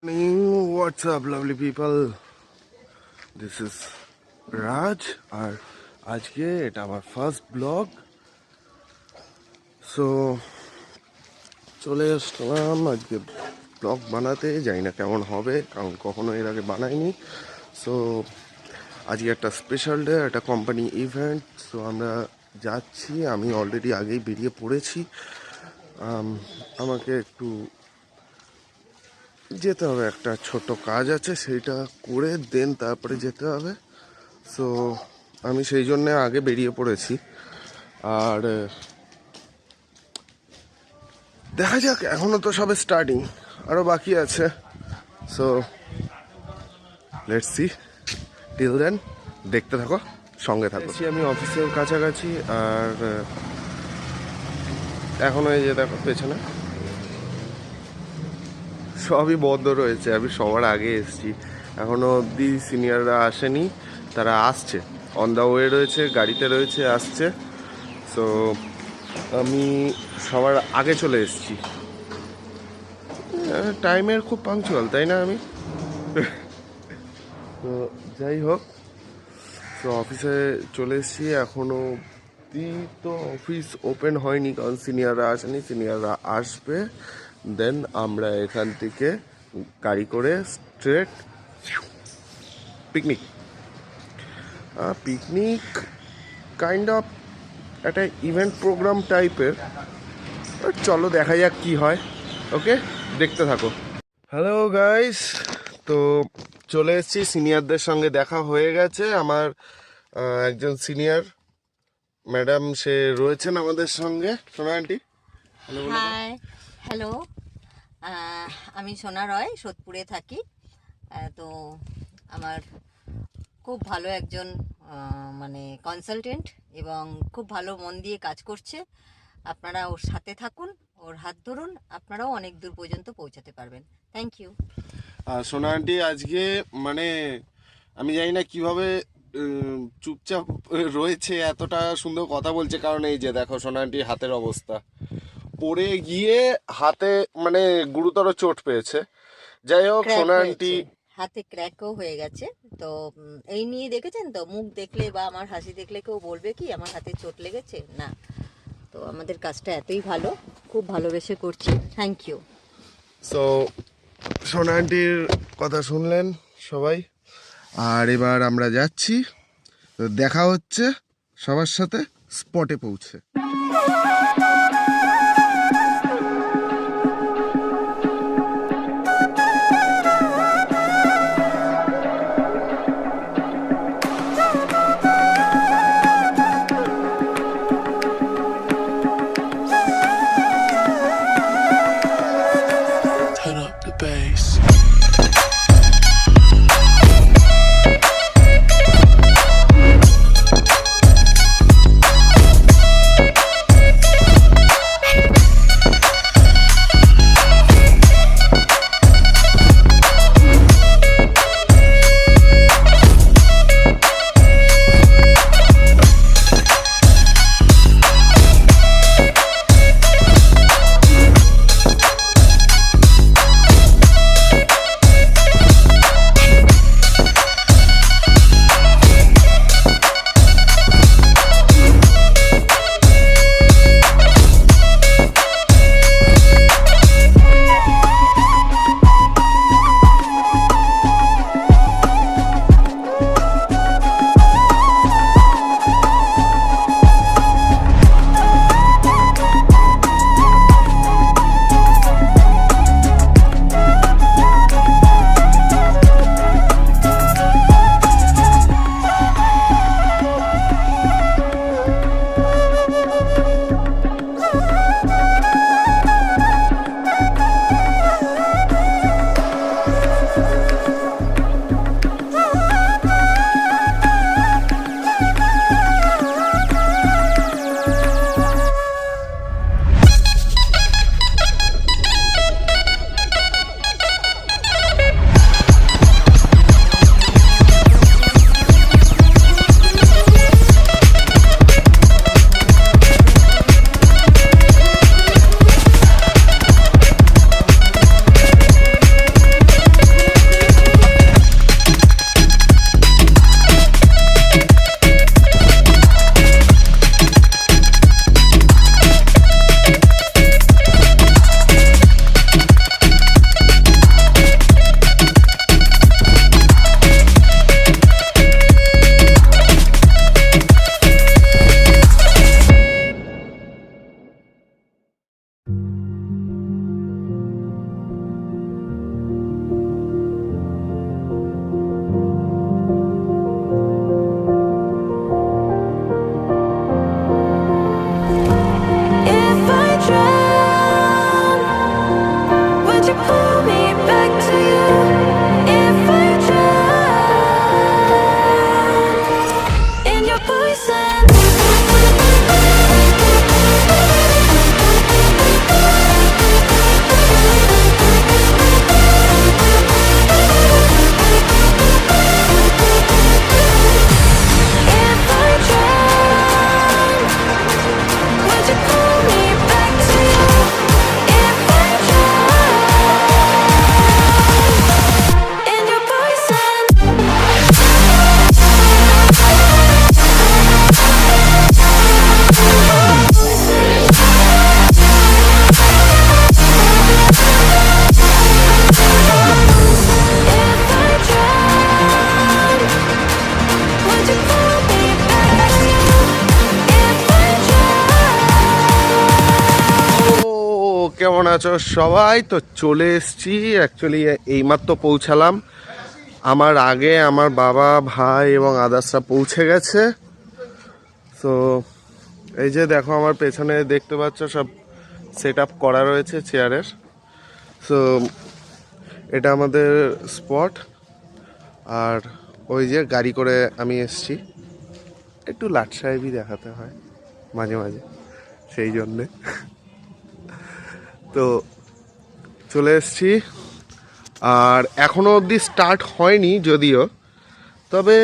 What's up, lovely people? This is Raj, আর আজকে এটা আমার ফার্স্ট ব্লগ। সো চলে আসলাম আজকে ব্লগ বানাতে। জানি না কেমন হবে, কারণ কখনো এর আগে বানাইনি। সো আজকে একটা স্পেশাল ডে, একটা কোম্পানি ইভেন্ট। সো আমরা যাচ্ছি, আমি অলরেডি আগেই বেরিয়ে পড়েছি। আমাকে একটু যেতে হবে, একটা ছোট কাজ আছে, সেইটা করে দেন তারপরে যেতে হবে। সো আমি সেই জন্যে আগে বেরিয়ে পড়েছি। আর দেখা যাক, এখনও তো সবে স্টার্টিং, আরও বাকি আছে। So let's see, till then দেখতে থাকো, সঙ্গে থাকো। আমি অফিসের কাছাকাছি, আর এখনও এই যে দেখো পেছনে সবই বন্ধ রয়েছে। আমি সবার আগে এসেছি, এখনও অবধি সিনিয়ররা আসেনি, তারা আসছে, অন দ্য ওয়ে রয়েছে, গাড়িতে রয়েছে, আসছে। সো আমি সবার আগে চলে এসেছি। টাইমের খুব পাংচুয়াল, তাই না আমি? তো যাই হোক, তো অফিসে চলে এসেছি। এখনও অবধি তো অফিস ওপেন হয়নি, কারণ সিনিয়ররা আসেনি। সিনিয়ররা আসবে, দেন আমরা এখান থেকে গাড়ি করে straight picnic. Picnic kind of একটা ইভেন্ট প্রোগ্রাম টাইপের। চলো দেখা যাক কি হয়। ওকে, দেখতে থাকো। হ্যালো গাইস, তো চলে এসেছি, সিনিয়রদের সঙ্গে দেখা হয়ে গেছে। আমার একজন সিনিয়র ম্যাডাম, সে রয়েছেন আমাদের সঙ্গে। সোনা আন্টি, হাই, হ্যালো। আমি সোনা রয়, সোদপুরে থাকি। তো আমার খুব ভালো একজন মানে কনসালটেন্ট, এবং খুব ভালো মন দিয়ে কাজ করছে। আপনারা ওর সাথে থাকুন, ওর হাত ধরুন, আপনারাও অনেক দূর পর্যন্ত পৌঁছাতে পারবেন। Thank you. সোনা আন্টি আজকে মানে আমি জানি না কিভাবে চুপচাপ রয়েছে, এতটা সুন্দর কথা বলছে, কারণ এই যে দেখো সোনা আন্টির হাতের অবস্থা, পড়ে গিয়ে হাতে মানে গুরুতর চোট পেয়েছে। যাই হোক, সোনা আন্টি হাতে ক্র্যাকও হয়ে গেছে। তো এই নিয়ে দেখেছেন তো, মুখ দেখলে বা আমার হাসি দেখলে কেউ বলবে কি আমার হাতে চোট লেগেছে? না। তো আমাদের কাজটা এতই ভালো, খুব ভালোবেসে করছি। Thank you. সো সোনা আন্টির কথা শুনলেন সবাই, আর এবার আমরা যাচ্ছি। তো দেখা হচ্ছে সবার সাথে স্পটে পৌঁছে। আছো সবাই? তো চলে এসছি, অ্যাকচুয়ালি এইমাত্র পৌঁছালাম। আমার আগে আমার বাবা, ভাই এবং আদার্সরা পৌঁছে গেছে। তো এই যে দেখো আমার পেছনে দেখতে পাচ্ছ সব সেট আপ করা রয়েছে চেয়ারের। সো এটা আমাদের স্পট। আর ওই যে গাড়ি করে আমি এসছি, একটু লাট সাহেবই দেখাতে হয় মাঝে মাঝে, সেই জন্যে। তো চলে এসছি, আর এখনো অবধি স্টার্ট হয়নি যদিও, তবে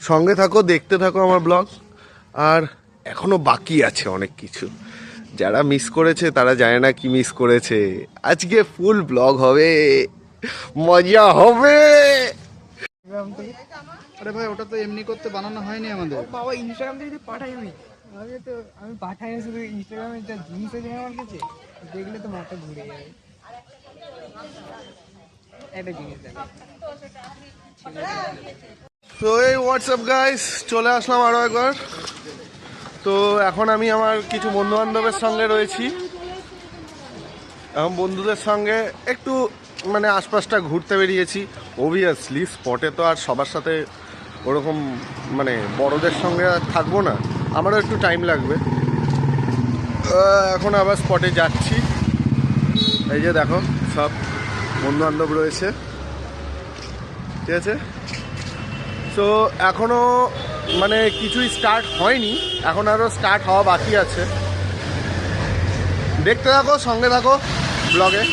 সঙ্গে থাকো, দেখতে থাকো আমার ব্লগ। আর এখনো বাকি আছে অনেক কিছু, যারা মিস করেছে তারা জানে না কি মিস করেছে। আজকে ফুল ব্লগ হবে, মজা হবে। আরে ভাই ওটা তো এমনি করতে বানানো হয়নি আমাদের। বাবা ইনস্টাগ্রাম থেকে যদি পাঠাই আমি পাঠাই না, শুধু ইনস্টাগ্রামে যা জিনিস আছে আমার কাছে, দেখলে তো মাথা ঘুরে যাবে। একটা জিনিস দেখো, তো এই হোয়াটসঅ্যাপ গাইস, চলে আসলাম আরও একবার। তো এখন আমি আমার কিছু বন্ধু বান্ধবের সঙ্গে রয়েছি। এখন বন্ধুদের সঙ্গে একটু মানে আশপাশটা ঘুরতে বেরিয়েছি। অবভিয়াসলি স্পটে তো আর সবার সাথে ওরকম মানে বড়দের সঙ্গে আর থাকবো না, আমারও একটু টাইম লাগবে। এখন আবার স্পটে যাচ্ছি। এই যে দেখো সব বন্ধু বান্ধব রয়েছে, ঠিক আছে। তো এখনও মানে কিছুই স্টার্ট হয়নি, এখন আরও স্টার্ট হওয়া বাকি আছে। দেখতে থাকো, সঙ্গে থাকো ব্লগে।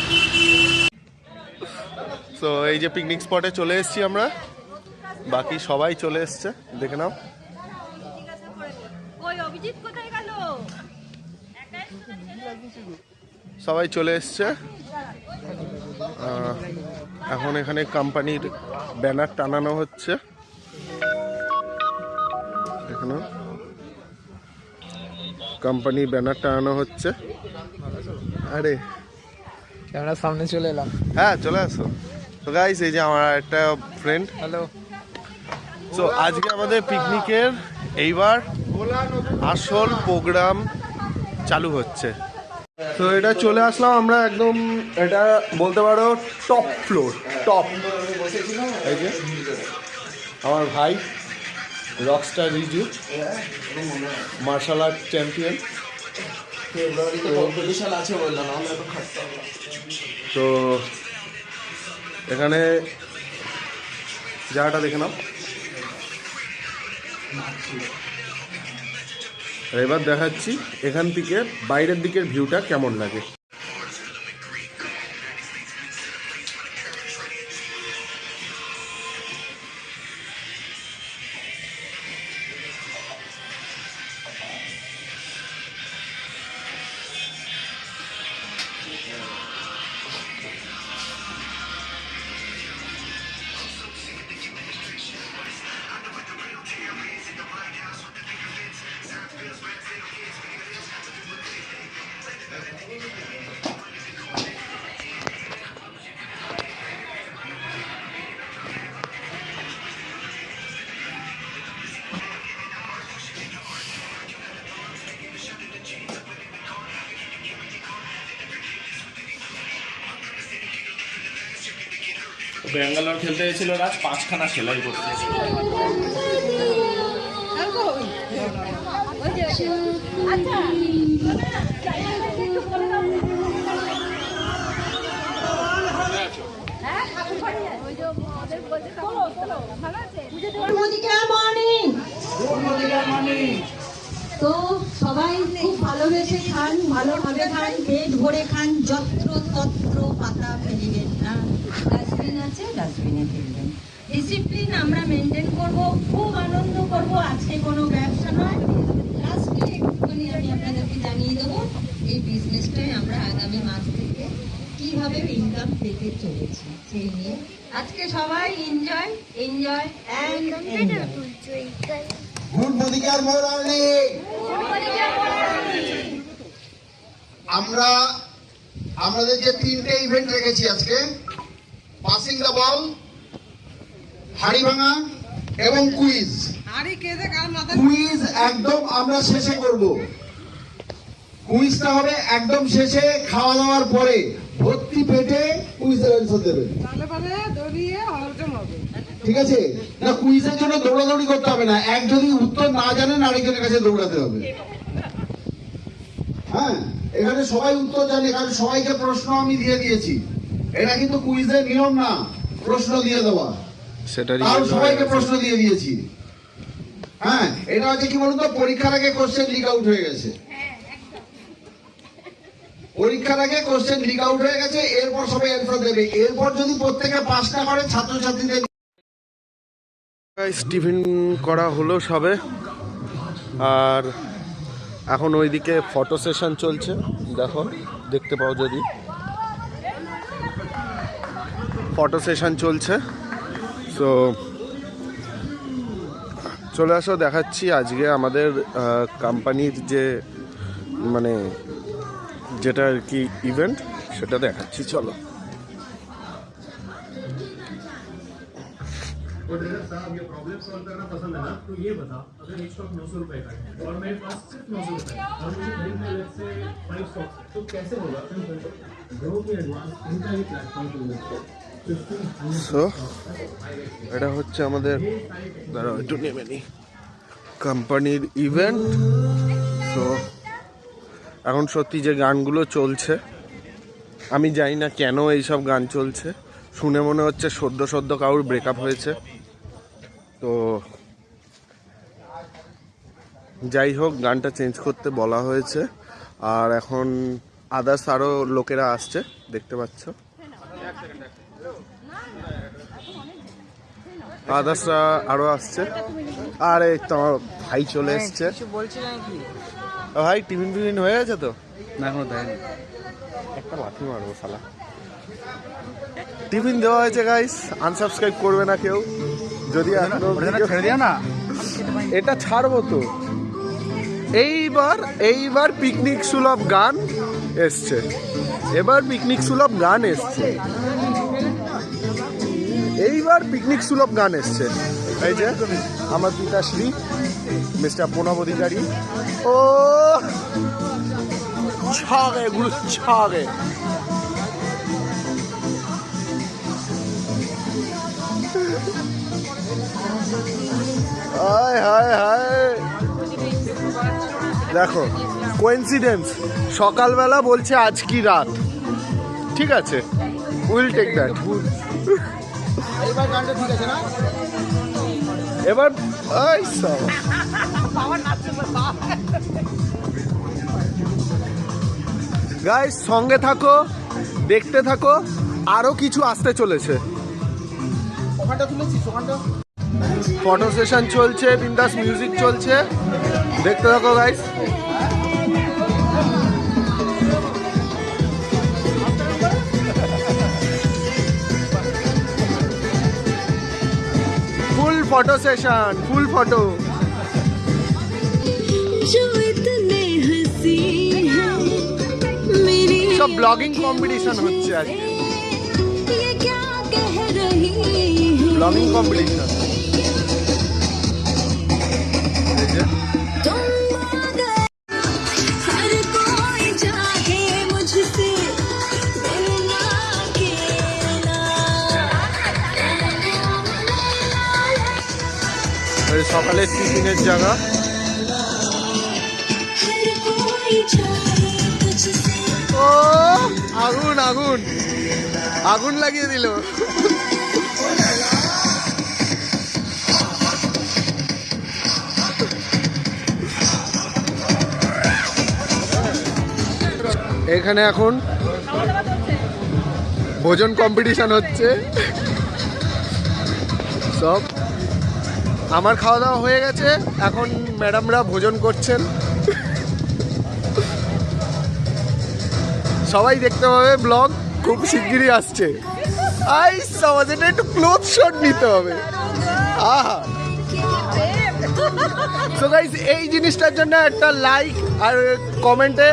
তো এই যে পিকনিক স্পটে চলে এসেছি আমরা, বাকি সবাই চলে এসছে, দেখে নাও। সবাই চলে এসছে। এখন এখানে কোম্পানির ব্যানার টানানো হচ্ছে, এখানে কোম্পানির ব্যানার টানানো হচ্ছে। আরে ক্যামেরার সামনে চলে এলাম। হ্যাঁ চলে আসো। তো গাইস এই যে আমার একটা ফ্রেন্ড। হ্যালো। তো আজকে আমাদের পিকনিকের এইবার আসল প্রোগ্রাম চালু হচ্ছে। তো এটা চলে আসলাম আমরা একদম, এটা বলতে পারো টপ ফ্লোর, টপ। এই যে আমার ভাই rockstar Riju, martial art champion. তো এখানে জায়গাটা দেখে নাও। এবার দেখাচ্ছি এখান থেকে বাইরের দিকের ভিউটা কেমন লাগে। ব্যাঙ্গালোর খেলতে গেছিল রাজ, 5খানা সেলাই করতে। তো সবাই খুব ভালোবেসে খান, ভালোভাবে খান, পেট ভরে খান, যত্র তত্র পাতা ফেলিবেন না। ডাস্টবিন আছে, ডাস্টবিনে ফেলবেন। ডিসিপ্লিন আমরা মেনটেন করব, খুব আনন্দ করব। আজকে কোনো ব্যবসা নয়। লাস্টে একটুখানি আমি আপনাদেরকে জানিয়ে দেবো এই বিজনেসটাই আমরা আগামী মাস থেকে কিভাবে ইনকাম পেতে চলেছি সেই নিয়ে। আজকে সবাই enjoy enjoy and enjoy. Good মদিকার মৌলানি। আমরা আমাদের যে 3টে ইভেন্ট রেখেছি আজকে, পাসিং দ্য বল, হাড়ি ভাঙা এবং কুইজ। কুইজ একদম আমরা শেষে করব। কুইজটা হবে একদম শেষে, খাওয়া দাওয়ার পরে ভর্তি পেটে কুইজের অ্যান্সার দেবেন, ঠিক আছে? না, কুইজের জন্য দৌড়াদৌড়ি করতে হবে না, এক যদি উত্তর না জানেন আরেকজনের কাছে দৌড়াতে হবে। হ্যাঁ, এখানে সবাই উত্তর জানে, কারণ সবাইকে প্রশ্ন আমি দিয়ে দিয়েছি। এটা কিন্তু কুইজের নিয়ম না প্রশ্ন দিয়ে দেওয়া, সেটারই তাও সবাইকে প্রশ্ন দিয়ে দিয়েছি। হ্যাঁ, এটা হচ্ছে কি বলুন তো, পরীক্ষার আগে কোশ্চেন লিক আউট হয়ে গেছে, পরীক্ষার আগে কোশ্চেন লিক আউট হয়ে গেছে, এরপর সবাই অ্যান্সার দেবে। এরপর যদি প্রত্যেকে পাসটা করে ছাত্রছাত্রীদের টিফিন করা হলো সবে, আর এখন ওইদিকে ফটো সেশন চলছে, দেখো দেখতে পাও যদি, ফটো সেশন চলছে। সো চলে আসো, দেখাচ্ছি আজকে আমাদের কোম্পানির যে মানে যেটা আর কি ইভেন্ট, সেটা দেখাচ্ছি, চলো। और अगर साहब ये प्रॉब्लम सॉल्व करना पसंद है ना, तो ये बता, अगर एक स्टॉक 900 रुपए का है और मेरे पास सिर्फ 900 रुपए है और मुझे खरीदना है से 5 स्टॉक्स, तो कैसे होगा? ग्रो की एडवांस इनका ही प्लेटफॉर्म टू সো এটা হচ্ছে আমাদের দাঁড়াও একটু নেমে নিই কোম্পানির ইভেন্ট। সো এখন সত্যি যে গানগুলো চলছে, আমি জানি না কেন এইসব গান চলছে, শুনে মনে হচ্ছে সদ্য সদ্য কারোর ব্রেকআপ হয়েছে। তো যাই হোক, গানটা চেঞ্জ করতে বলা হয়েছে, আর এখন আদার্স আরও লোকেরা আসছে, দেখতে পাচ্ছ আদার্সরা আরও আসছে। আর এই তো আমার ভাই চলে এসছে। ভাই টিফিন ফিফিন হয়ে গেছে তো? না, এখনো দেয়নি। একটা লাথি মারবো শালা। টিফিন দেওয়া হয়েছে গাইস, আনসাবস্ক্রাইব করবে না কেউ যদি ছেড়ে দিও না, এটা ছাড়বো তো। এইবার পিকনিক সুলভ গান এসছে, এবার পিকনিক সুলভ গান এসছে, এইবার পিকনিক সুলভ গান এসছে। এই যে আমার পিতাশ্রী মিস্টার প্রণব অধিকারী, ও ছাগে গুরু ছাগে। হায় হায় হায়, দেখো কোইন্সিডেন্স, সকালবেলা বলছে আজ কি রাত, ঠিক আছে, উইল টেক দ্যাট। এইবার গানটা ঠিক আছে না? এবার এই সব গাইস সঙ্গে থাকো, দেখতে থাকো, আরো কিছু আসতে চলেছে। ওখানটা তুলেছিস, ওখানটা ফটো সেশন চলছে, বিন্দাস মিউজিক চলছে, দেখতে থাকো গাইস। ফুল ফটো সেশন, ফুল ফটো। সব ব্লগিং কম্পিটিশন হচ্ছে আজকে, ব্লগিং কম্পিটিশন। সকালের টিফিনের জায়গা, ও আগুন আগুন আগুন লাগিয়ে দিল। এখানে এখন ভোজন কম্পিটিশন হচ্ছে সব। আমার খাওয়া দাওয়া হয়ে গেছে, এখন ম্যাডামরা ভোজন করছেন, সবাই দেখতে পাবে, ব্লগ খুব শিগগিরই আসছে। আই সমাজ, এটা একটু ক্লোজ শট নিতে হবে। আহা, সো গাইস এই জিনিসটার জন্য একটা লাইক আর কমেন্টে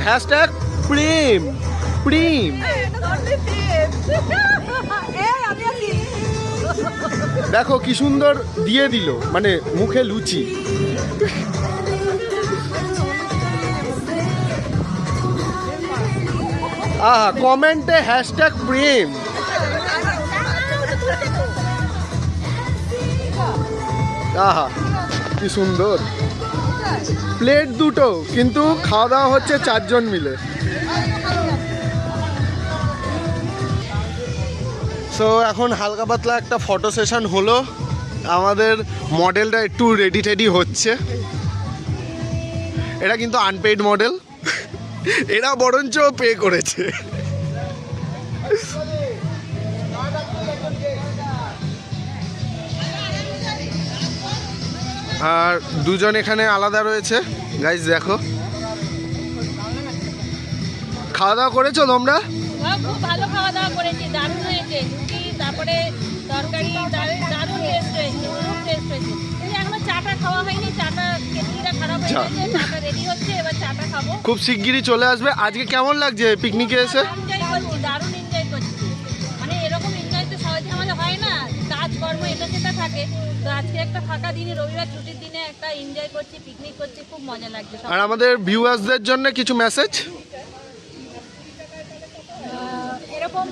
হ্যাশট্যাগ প্রেম প্রেম। দেখো কি সুন্দর দিয়ে দিল, মানে মুখে লুচি। আহা কমেন্টে হ্যাশট্যাগ প্রেম। আহা কি সুন্দর, প্লেট দুটো কিন্তু খাওয়া দাওয়া হচ্ছে 4 জন মিলে। সো এখন হালকা পাতলা একটা ফটো সেশন হলো, আমাদের মডেলটা একটু রেডি টেডি হচ্ছে। এটা কিন্তু আনপেইড মডেল, এরা বরঞ্চ পে করেছে। আর দুজন এখানে আলাদা রয়েছে। গাইজ দেখো, খাওয়া দাওয়া করেছো তোমরা? খুব ভালো খাওয়া দাওয়া করেছি, দারুণ হয়েছে। রুটি তারপরে তরকারি দারুণ টেস্ট হয়েছে, খুব টেস্ট হয়েছে। কিন্তু এখনো চাটা খাওয়া হয়নি, চাটা কেটলিটা খারাপ হয়ে গেছে, চাটা রেডি হচ্ছে, এবার চাটা খাবো। খুব শিগগিরই চলে আসবে। আজকে কেমন লাগছে পিকনিকে এসে? এনজয় করছি, দারুণ এনজয় করছি। মানে এরকম এনজয় তো সহজে আমাদের হয় না, কাজকর্ম এটা সেটা থাকে। তো আজকে একটা ফাঁকা দিনে, রবিবার ছুটির দিনে একটা এনজয় করছি, পিকনিক করছি, খুব মজা লাগছে। আর আমাদের ভিউয়ার্সদের জন্য কিছু মেসেজ, এরকম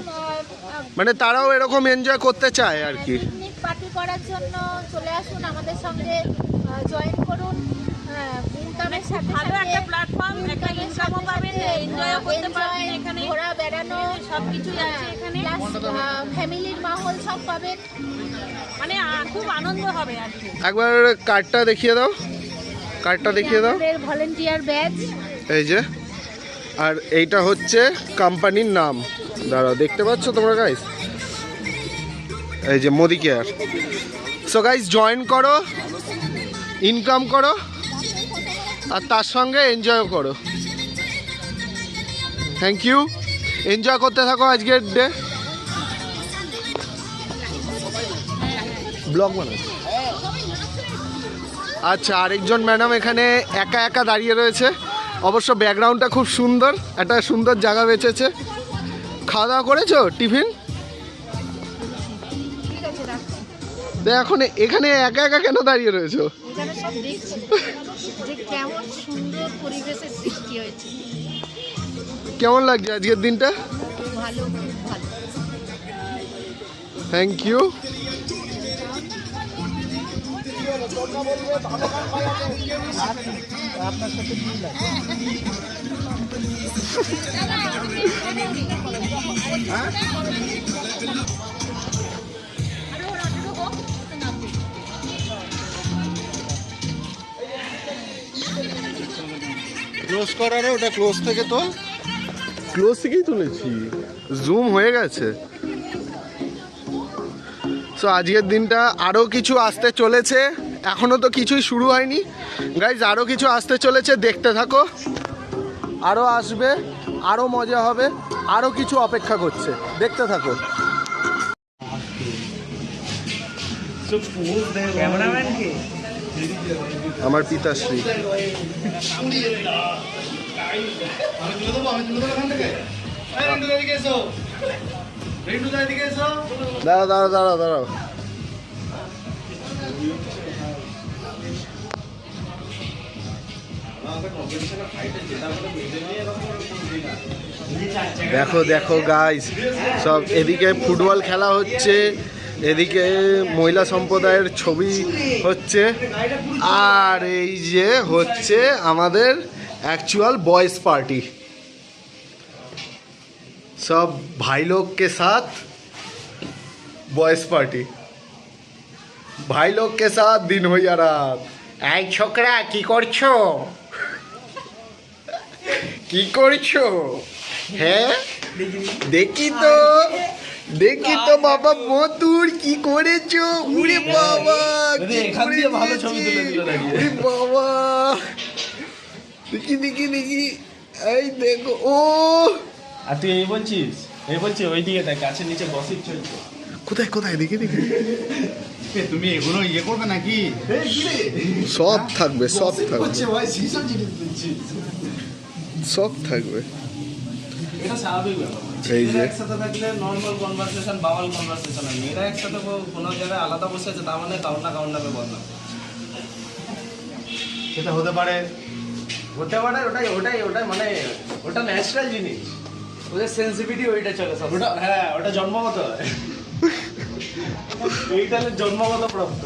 মানে তারাও এরকম এনজয় করতে চায় আর কি। পিকনিক পার্টি করার জন্য চলে আসুন, আমাদের সঙ্গে জয়েন করুন। ইনকামের সাথে ভালো একটা প্ল্যাটফর্ম, একটা ইনকামও পাবেন, এনজয়ও করতে পারবেন। এখানে ঘোরা বেড়ানো সব কিছুই আছে এখানে, ফ্যামিলির মাহল সব পাবেন, মানে খুব আনন্দ হবে আর কি। একবার কার্ডটা দেখিয়ে দাও, কার্ডটা দেখিয়ে দাও। আমাদের ভলেন্টিয়ার ব্যাচ, এই যে, আর এইটা হচ্ছে কোম্পানির নাম। দাঁড়াও, দেখতে পাচ্ছ তোমরা গাইস? এই যে Modi care. So guys join করো, ইনকাম করো, আর তার সঙ্গে এনজয়ও করো। থ্যাংক ইউ, এনজয় করতে থাকো আজকের ডে। ব্লগ বানাচ্ছি। আচ্ছা, আরেকজন ম্যাডাম এখানে একা একা দাঁড়িয়ে রয়েছে। অবশ্য ব্যাকগ্রাউন্ডটা খুব সুন্দর, একটা সুন্দর জায়গা বেঁচেছে। খাওয়া দাওয়া করেছো? টিফিন? এখন এখানে একা একা কেন দাঁড়িয়ে রয়েছো? এখানে সব দেখছি যে কেমন সুন্দর পরিবেশের সৃষ্টি হয়েছে। কেমন লাগছে আজকের দিনটা? ভালো, খুব ভালো। Thank you. ক্লোজ করারে ওটা ক্লোজ থেকে তো, ক্লোজ থেকেই তুলেছি, জুম হয়ে গেছে। সো আজকের দিনটা আরও কিছু আসতে চলেছে, এখনও তো কিছুই শুরু হয়নি গাইজ, আরও কিছু আসতে চলেছে, দেখতে থাকো। আরও আসবে, আরও মজা হবে, আরও কিছু অপেক্ষা করছে, দেখতে থাকো। আমার পিতাশ্রী। দাঁড়াও দাঁড়াও দাঁড়াও দাঁড়াও। দেখো দেখো গাইস, সব এদিকে ফুটবল খেলা হচ্ছে, এদিকে মহিলা সম্প্রদায়ের ছবি হচ্ছে, আর এই যে হচ্ছে আমাদের অ্যাকচুয়াল বয়েজ পার্টি। সব ভাই লোग के साथ বয়েজ পার্টি, ভাই লোग के साथ দিন হইয়া রাত। এই ছোকরা কি করছো, কি করছো? হ্যাঁ দেখি তো, দেখি তো বাবা মতুর কি করেছো। উরে বাবা, এখান দিয়ে ভালো ছবি তুলে দিল। উরে বাবা, দেখি দেখি দেখি, এই দেখো। ও আর তুই এই বলছিস, এই বলছি ওই দিকে তাই গাছের নিচে বসির চলছে। কোথায় কোথায় দেখি দেখি। তুমি এগুলো ইয়ে করবে নাকি? সব থাকবে, সব থাকবে, সব থাকবে। এটা স্বাভাবিক ব্যাপার। এই যে একসাথে থাকলে নর্মাল কনভারসেশন, বাওয়াল কনভারসেশন হয়। মেয়েরা একসাথে কোনো জায়গায় আলাদা বসে আছে, তার মানে কারণ না কারণ নামে বদনাম। সেটা হতে পারে। হতে পারে, ওটাই ওটাই ওটাই মানে ওটা ন্যাচারাল জিনিস। ওদের সেন্সিটিভিটি ওইটা চলে সব। ওটা হ্যাঁ, ওটা জন্মগত হয়। এইটা হলো জন্মগত প্রাপ্ত।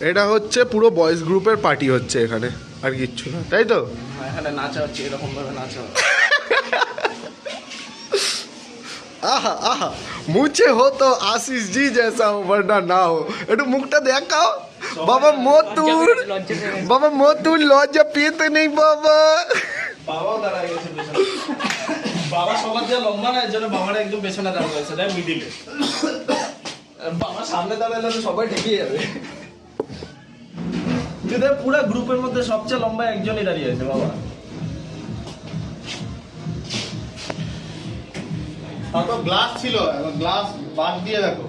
এটা হচ্ছে পুরো বয়েজ গ্রুপের পার্টি হচ্ছে এখানে, আর কিচ্ছু না, তাই তো? এখানে নাচা হচ্ছে, এরকম ভাবে নাচা হচ্ছে। আহা আহা, মুঝে হো তো আশিস জি জैसा हो वरना ना हो। একটু মুখটা দেখাও বাবা, মতুর বাবা, মতুর লজ্জা পেতে নেই বাবা। বাবাও দাঁড়ায় গেছে পেছনে। বাবা সবার দিয়ে লম্বা না, এর জন্য বাবারা একদম পেছনে দাঁড়িয়ে গেছে, তাই মিডিলে। বাবা সামনে দাঁড়ালে তো সবাই ঢেকে যাবে। কিন্তু পুরো গ্রুপের মধ্যে সবচেয়ে লম্বা একজনই দাঁড়িয়ে আছে বাবা। তো গ্লাস ছিল, গ্লাস বাদ দিয়ে দেখো।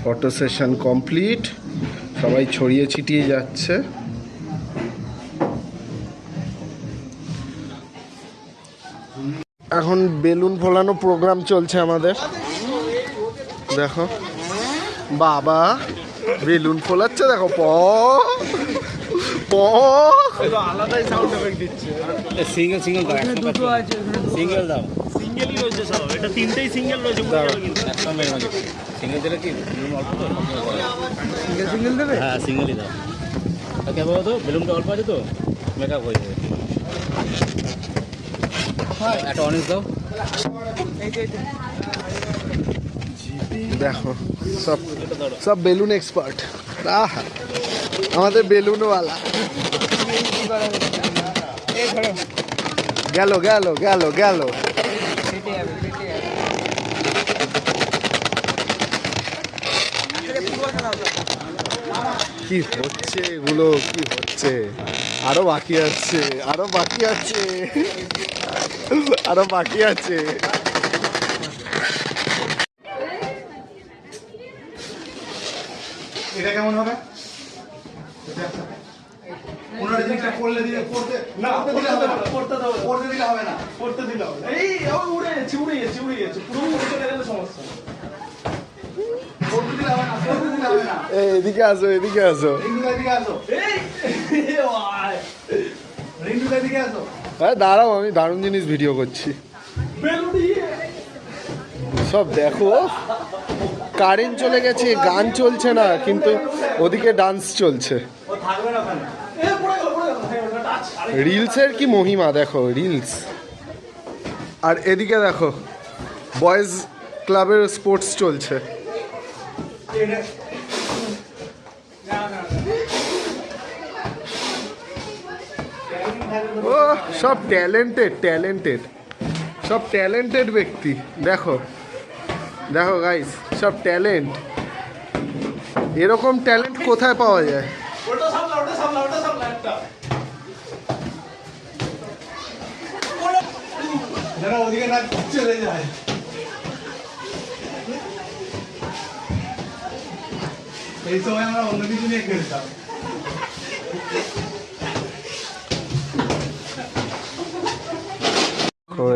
ফটো সেশন কমপ্লিট, সবাই ছড়িয়ে ছিটিয়ে যাচ্ছে। এখন বেলুন ফোলানো প্রোগ্রাম চলছে আমাদের, দেখো বাবা বেলুন ফোলাচ্ছে, দেখো প প আলাদাই সাউন্ড এফেক্ট দিচ্ছে। সিঙ্গেল সিঙ্গেল দাও, দুটো আছে, সিঙ্গেল দাও। সিঙ্গেলই রয়েছে সব, এটা তিনটেই সিঙ্গেল রয়েছে। একটা মেয়ের মাঝে সিঙ্গেল দিলে কি অল্প তো? সিঙ্গেল সিঙ্গেল দেবে। হ্যাঁ সিঙ্গেলই দাও। ওকে বলো তো, বেলুনটা অল্প আছে তো, মেকআপ হয়ে যাবে। একটা অনেক দাও। দেখো সব সব বেলুন এক্সপার্ট। আহা, আমাদের বেলুনওয়ালা গেল গেল গেল গেল। ফেটে যাবে, ফেটে যাবে। কি হচ্ছে এগুলো, কি হচ্ছে? আরো বাকি আছে, আরো বাকি আছে, আরো বাকি আছে। এটা কেমন হবে? ওনারা জিনিসটা করলে দিলে করতে না, করতে দিলে হবে না, করতে দাও, করতে দিলে হবে না। করতে দিল। এই উড়ে যাচ্ছে, উড়ে যাচ্ছে, উড়ে যাচ্ছে, পুরো উড়ে চলে গেলে সমস্যা। করতে দিলে হবে না, করতে দিলে হবে না। এই এদিকে আসো, এদিকে আসো। রিন্দু এদিকে আসো, এই ভাই, রিন্দু এদিকে আসো। হ্যাঁ দাঁড়াও, আমি দারুণ জিনিস ভিডিও করছি। বেলুন সব দেখো, কারেন্ট চলে গেছে, গান চলছে না, কিন্তু ওদিকে ডান্স চলছে। ও থাকবে না ওখানে। এ পড়ে গেল, পড়ে গেল। হ্যাঁ, ওটা টাচ। রিলসের কি মহিমা দেখো, রিলস। আর এদিকে দেখো বয়েজ ক্লাবের স্পোর্টস চলছে। ও সব ট্যালেন্টেড, ট্যালেন্টেড, সব ট্যালেন্টেড ব্যক্তি। দেখো দেখো গাইস, সব ট্যালেন্ট। এরকম ট্যালেন্ট কোথায় পাওয়া যায়? ওটা সামলা, ওটা সামলা, ওটা সামলা একটা। যারা ওদিকে না চলে যায়। এই সময় আমরা অন্য কিছু নিয়ে খেলতাম।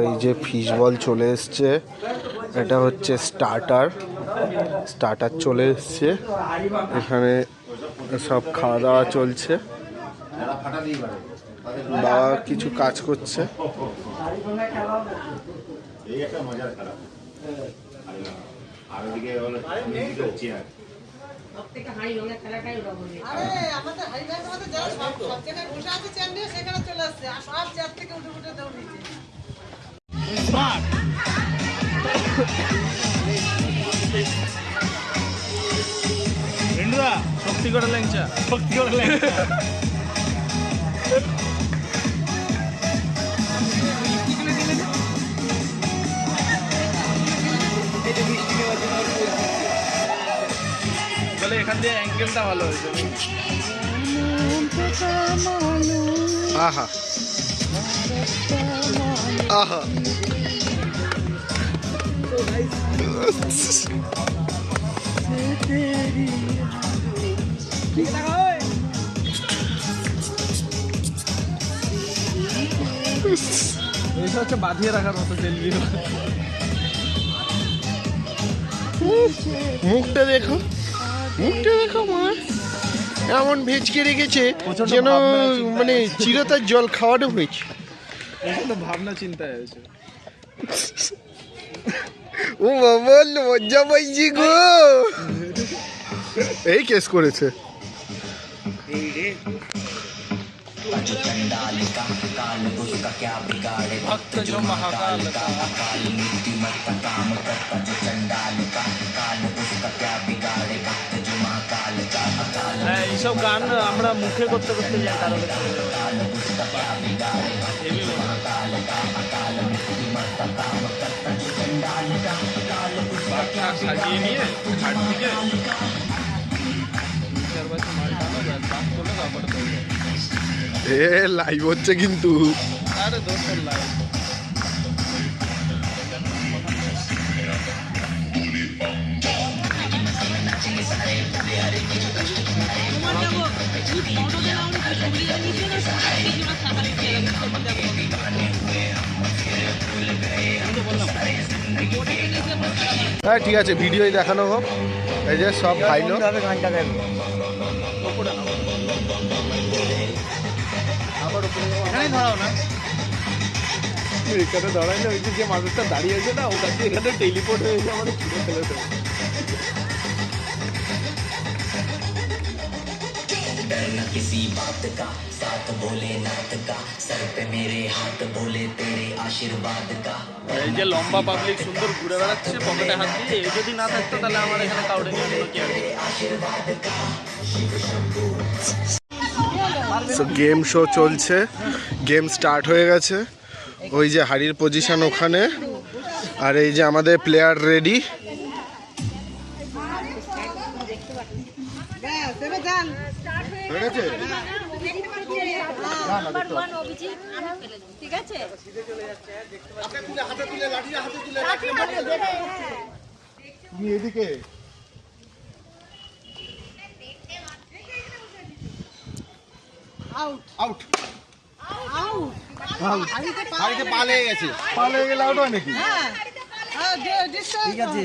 এই যে ফিশ বল চলে এসছে, এটা হচ্ছে স্টার্টার। স্টার্টার চলে এসছে, এখানে সব খাওয়া দাওয়া চলছে। বাবা কিছু কাজ করছে। এই একটা মজার খেলা। আর ওদিকে হলো চেয়ার। রেন্ডুরা শক্তি করে ল্যাংচা, শক্তি করে ল্যাংচা। বলে এখান দিয়ে অ্যাঙ্গেলটা ভালো হয়েছে। আহা আহা, এইসব হচ্ছে বাঁধিয়ে রাখার মতো জেলবি। মুখটা দেখো, মুখটা দেখো মা। এমন ভেজকে রেখেছে যেন মানে চিরতার জল খাওয়ানো হয়েছে। তো ভাবনা চিন্তায় আছে। ও বাবা লজ্জা পাইছি গো। এই কেস করেছে। হ্যাঁ, এইসব গান আমরা মুখে করতে করতে যাই কারো সাজিয়ে নিয়ে ঘাট থেকে এ লাইভ হচ্ছে কিন্তু। আরে দোস্তের লাইভ হ্যাঁ ঠিক আছে, ভিডিওই দেখানো হোক। এই যে সব খাইলো। ঘন্টা দেবে এখানেই ধরাও না, এখানে দাঁড়ায় না। ওই যে মানুষটা দাঁড়িয়ে আছে না, ওটা দিয়ে এখানে টেলিপোর্ট হয়েছে, আমাদের ছুটে ফেলে দেবে। डरना किसी बात का, साथ भोलेनाथ का, सर पे मेरे हाथ भोले तेरे आशीर्वाद का। এই যে লম্বা পাবলিক সুন্দর ঘুরে বেড়াচ্ছে পকেটে হাত দিয়ে, এই যদি না থাকতো তাহলে আমার এখানে কাউরে নিয়ে গেল কি আর। গেম শো চলছে, গেম স্টার্ট হয়ে গেছে। ওই যে হাড়ির পজিশন ওখানে, আর এই যে আমাদের প্লেয়ার রেডি। ঠিক আছে তুমি এদিকে আউট হাড়িতে পালিয়ে গেছে, পালিয়ে গেলে আউট হয় নাকি? ঠিক আছে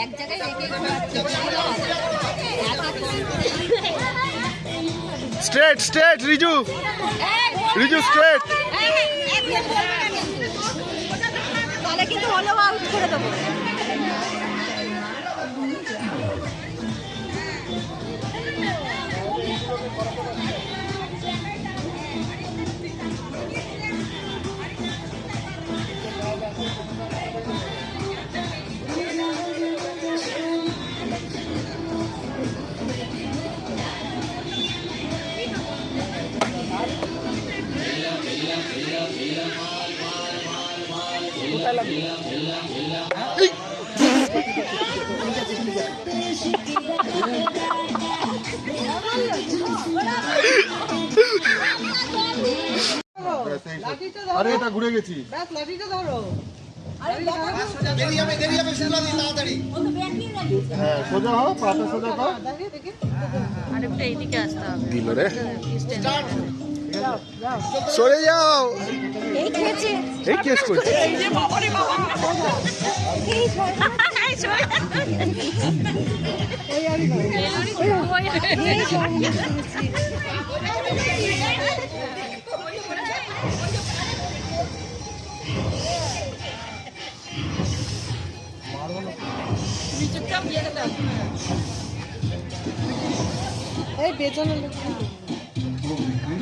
এক জায়গায় straight straight Riju, Riju straight. তাহলে কিন্তু হলো আউট করে দেবো। আরে এটা ঘুরে গেছি। হ্যাঁ সোজা হও, পাটা সোজা কর। আরেকটা এইদিকে আসতে হবে। দিল রে, সরে যাও। এই খেয়েছে এই কেস করছে। এই যে বাবারে বাবা এই সরে ওই আমি এই বেচন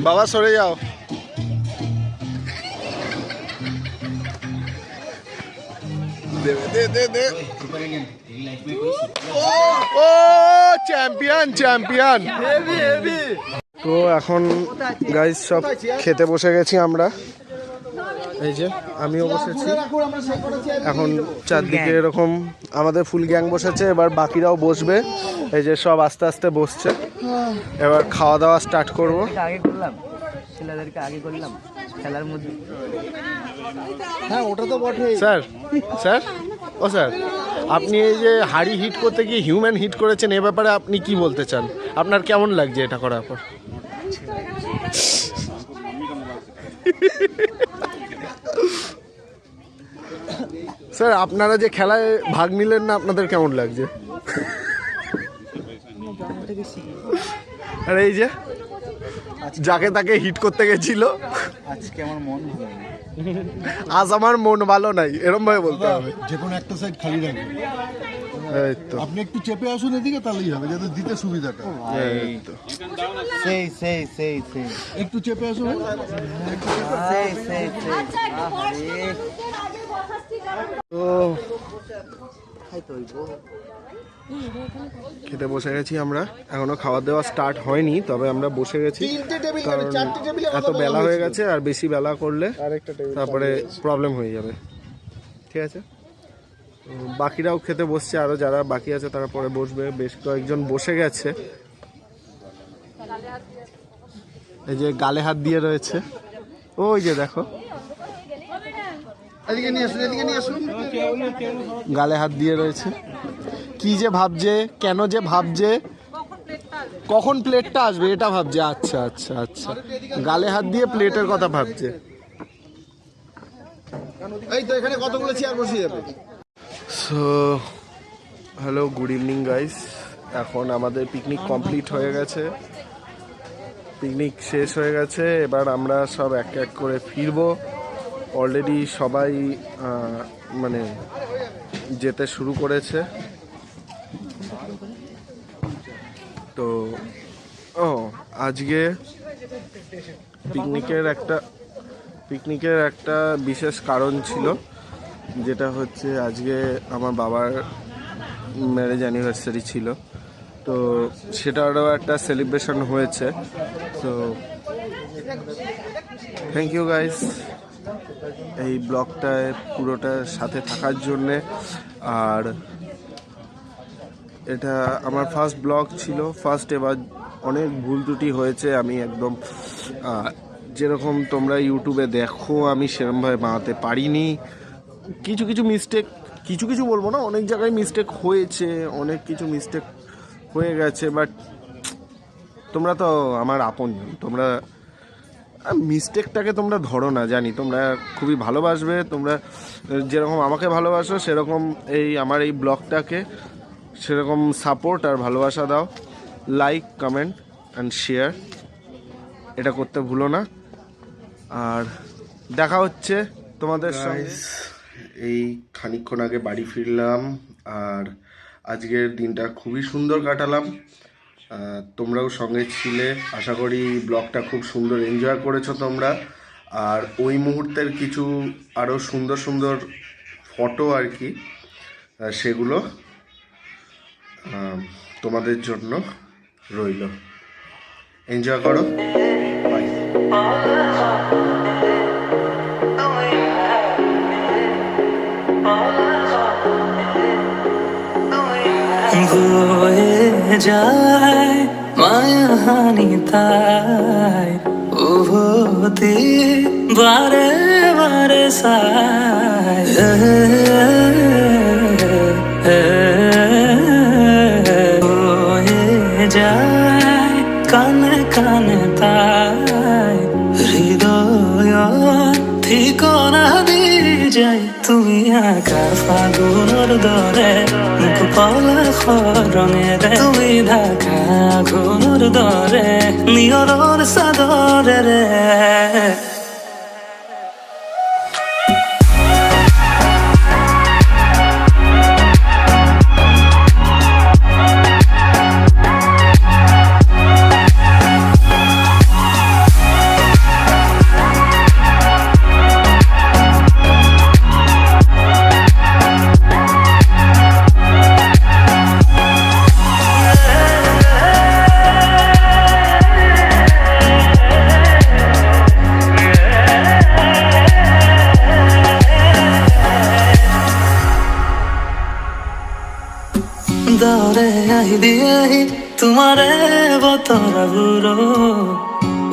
বাবা সরে যাও। দে দে দে দে। ও চ্যাম্পিয়ন চ্যাম্পিয়ন। তো এখন গাইস সব খেতে বসে গেছি আমরা। এই যে আমিও বসেছি। এখন চারদিকে এরকম আমাদের ফুল গ্যাং বসেছে, এবার বাকিরাও বসবে। এই যে সব আস্তে আস্তে বসছে, এবার খাওয়া দাওয়া স্টার্ট করব। আগে করলাম, ছেলেদেরকে আগে করলাম খেলার মধ্যে। হ্যাঁ ওটা তো বটেই। স্যার স্যার ও স্যার, আপনি এই যে হাড়ি হিট করতে গিয়ে হিউম্যান হিট করেছেন, এ ব্যাপারে আপনি কি বলতে চান? আপনার কেমন লাগছে এটা করার পর? স্যার আপনারা যে খেলায় ভাগ নিলেন না, আপনাদের কেমন লাগছে? আর এই যে যাকে তাকে হিট করতে গেছিল, আজকে আমার মন ভালো নেই। আজ আমার মন ভালো নাই, এরকম ভাবে বলতে হবে। যে কোনো একটা সাইড খালি রাখবেন। এই তো আপনি একটু চেপে আসুন এদিকে, তাহলেই হবে, যাতে দিতে সুবিধাটা। এই তো সেই একটু চেপে আসুন। তো খেতে বসে গেছি আমরা, এখনো খাওয়া দাওয়া স্টার্ট হয়নি, তবে আমরা বসে গেছি কারণ এত বেলা হয়ে গেছে, আর বেশি বেলা করলে তারপরে প্রবলেম হয়ে যাবে। ঠিক আছে, তো বাকিরাও খেতে বসছে, আরো যারা বাকি আছে তারা পরে বসবে। বেশ কয়েকজন বসে গেছে, এই যে গালে হাত দিয়ে রয়েছে, ওই যে দেখো এদিকে নিয়ে আসুন, এদিকে নিয়ে আসুন। গালে হাত দিয়ে রয়েছে। কি যে ভাবছে, কেন যে ভাবছে, কখন প্লেটটা আসবে এটা ভাবছে। আচ্ছা আচ্ছা আচ্ছা, গালে হাত দিয়ে প্লেটের কথা ভাবছে। এই তো এখানে কতগুলো চেয়ার বসিয়ে যাবে। So hello, good evening guys. এখন আমাদের পিকনিক কমপ্লিট হয়ে গেছে, পিকনিক শেষ হয়ে গেছে। এবার আমরা সব এক এক করে ফিরবো। অলরেডি সবাই মানে যেতে শুরু করেছে। তো আজকে পিকনিকের একটা বিশেষ কারণ ছিল, যেটা হচ্ছে আজকে আমার বাবার ম্যারেজ অ্যানিভার্সারি ছিল। তো সেটারও একটা সেলিব্রেশন হয়েছে। তো থ্যাংক ইউ গাইস এই ব্লগটায় পুরোটার সাথে থাকার জন্যে। আর এটা আমার ফার্স্ট ব্লগ ছিল, ফার্স্ট। এবার অনেক ভুল ত্রুটি হয়েছে, আমি একদম যেরকম তোমরা ইউটিউবে দেখো আমি সেরকমভাবে বানাতে পারিনি। কিছু মিস্টেক, কিছু বলবো না, অনেক জায়গায় মিস্টেক হয়েছে, অনেক কিছু মিস্টেক হয়ে গেছে। বাট তোমরা তো আমার আপনজন, তোমরা মিস্টেকটাকে তোমরা ধরো না, জানি তোমরা খুবই ভালোবাসবে। তোমরা যেরকম আমাকে ভালোবাসো সেরকম আমার এই ব্লগটাকে সেরকম সাপোর্ট আর ভালোবাসা দাও। লাইক, কমেন্ট অ্যান্ড শেয়ার, এটা করতে ভুলো না। আর দেখা হচ্ছে তোমাদের সঙ্গে। এই খানিকক্ষণ আগে বাড়ি ফিরলাম, আর আজকের দিনটা খুবই সুন্দর কাটালাম। তোমরাও সঙ্গে ছিলে, আশা করি ব্লগটা খুব সুন্দর এনজয় করেছো তোমরা। আর ওই মুহূর্তের কিছু আরও সুন্দর ফটো আর কি, সেগুলো তোমাদের জন্য রইল। এনজয় করো, বাই। বয়ে যায় মায়াহানি তাই উভতি বারে বারে সায় বয়ে যায় কানে কানে তাই হৃদয় ঠিকনা দিয়ে যায় তুমি আকার ফাগুনের দরে মুখ পলা খরঙের তুমি ঢাকা ঘুনুর দরে নিয়রর সাদরে রে দরে আহি দিয়ে তোমারে বতরা বুড়ো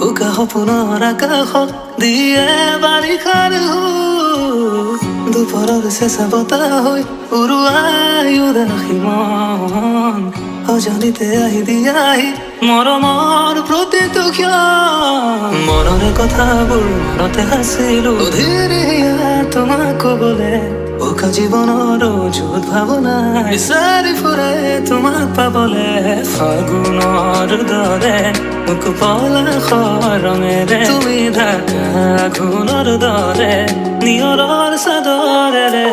উকাহ পুনৰ আকাশ দিয়ে বাৰিষাৰ দুপৰৰ চেঁচা বতাহ হৈ উৰুৱাই উদাসী মন অজানিতে আহি দিয়াহি মৰমৰ প্ৰতিটো ক্ষণ মনৰে কথাবোৰ মনতে আছিলো ধীৰে তোমাক কবলে বোকা জীবনৰ যুত ভাৱনাই চাৰি ফুৰে তোমাক পাবলে ফাগুনৰ দৰে মোক পলাশৰ ৰঙেৰে তুমি ঢাকা ঘূণৰ দৰে নিয়ৰৰ চাদৰেৰে